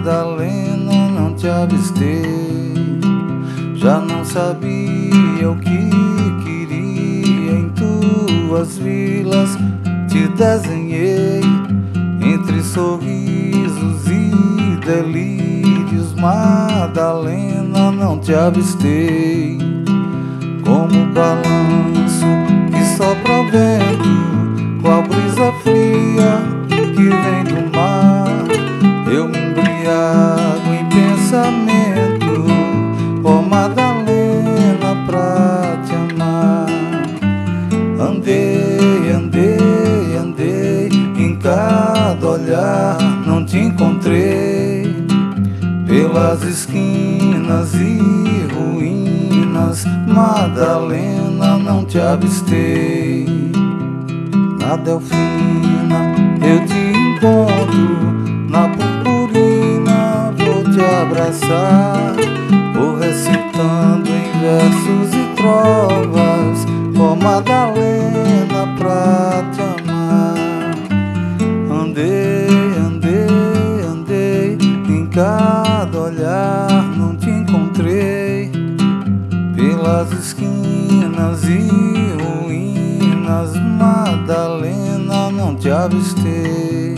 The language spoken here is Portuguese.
Madalena, não te avistei. Já não sabia o que queria, em tuas vilas te desenhei, entre sorrisos e delírios. Madalena, não te avistei. Como balanço que sopra o vento, qual brisa fria que vem do mar, eu me embriago em pensamento, ó Madalena, pra te amar. Andei, andei, andei, em cada olhar não te encontrei, pelas esquinas e ruínas. Madalena, não te avistei. Na Delfina eu te encontro, na purpurina vou te abraçar, vou recitando em versos e trovas, ó Madalena, pra te amar. Andei, andei, andei, em cada olhar não te encontrei, pelas esquinas e ruínas. Madalena, não te avistei.